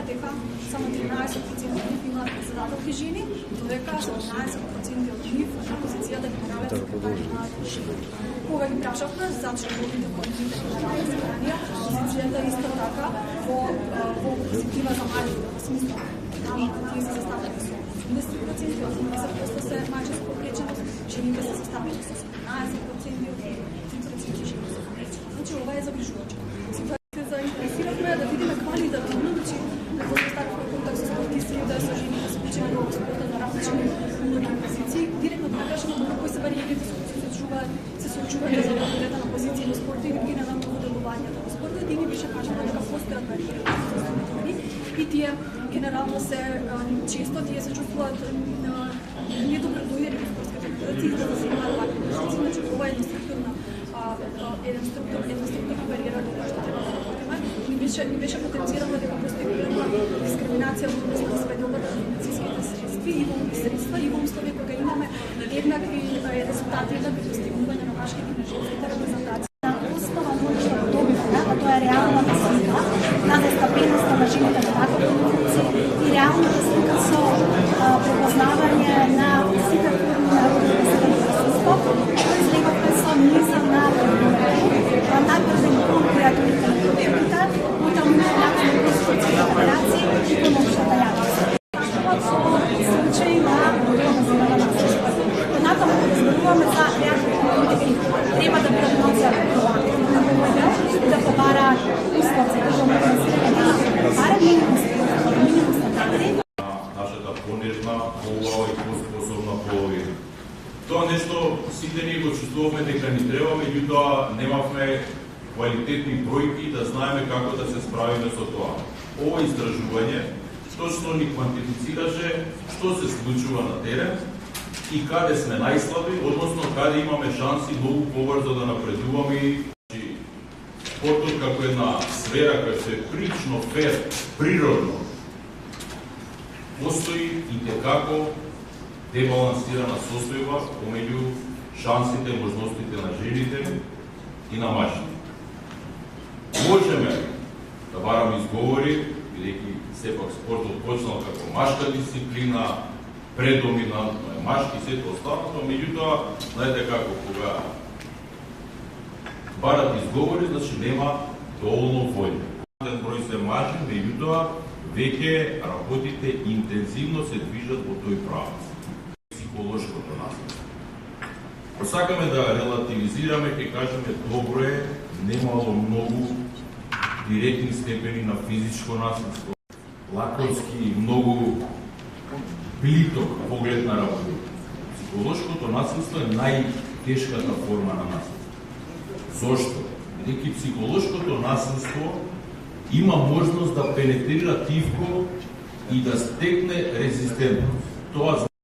дека само 13% од нив имаат председателки жени, додека 17% од нив на позицијата генерален секретар имаат жени. Кога ги прашавме зашто овие позициите генерален секретарија, позицијата исто така во позитива за мажите, во смисло тие се составени со 80%, од 80% се мајчинска попреченост, жените се составени со 17%, од 3% жени се попречени. Значи, ова е забрижувачко. Се заинтересиравме да видиме квалитативно, значи, како се ставува контакт со спортисти, да се жените се почнат во спорта на различни улоги и позиции. Директно да кажеме на кои се бариерите се соочуваат за работата на позиции во спорта и ги на делувањето во спорта. И ни беше кажано дека постојат бариери и тие генерално се често тие се чувствуваат недобро дојдени во спортските федерации за да се имаат вакви нешто. Значи, ова е една структурна бариера дека што треба да работиме. Ни беше потенцирано дека постои голема дискриминација во однос на распределбата на финансиските средства и во услови кога имаме еднакви резултати, еднакви достигнувања на машките и на женските репрезентации. На основа на што го добивме, а тоа е реалната слика на застапеноста на жените на вакви функции и реалната слика со препознавање на сите форми на родителство, произлегавме со низа на напреден кон креативите на продуктите, путем национални спортски федерации и кон општата јавност. Случаи на организирана насилство. Понатаму да зборуваме за креативни политики, треба да бидат национални на помоја да побара услов за државно финансирање на барем минимум стандарди. Нашата понежна, поубава и поспособна половина. Тоа нешто сите ние го чувствуваме дека ни треба, меѓутоа немавме квалитетни бројки да знаеме како да се справиме со тоа. Ова истражување точно ни квантифицираше што се случува на терен и каде сме најслаби, односно каде имаме шанси многу побрзо да напредуваме. Спортот како една сфера која се прилично фер, природно, постои и текако дебалансирана состојба помеѓу шансите и можностите на жените и на мажите. Можеме да бараме изговори, бидејќи сепак спортот почнал како машка дисциплина, предоминантно е машки, сето останато, меѓутоа, знаете како, кога барат изговори, значи нема доволно воља. Ден број се мажи, меѓутоа, веќе работите интензивно се движат во тој правец. Психолошкото насилство. Посакаме да релативизираме, ќе кажеме, добро е, немало многу директни степени на физичко насилство. Лаконски, многу плиток поглед на работа. Психолошкото насилство е најтешката форма на насилство. Зошто? Бидејќи психолошкото насилство има можност да пенетрира тивко и да стекне резистентност. Тоа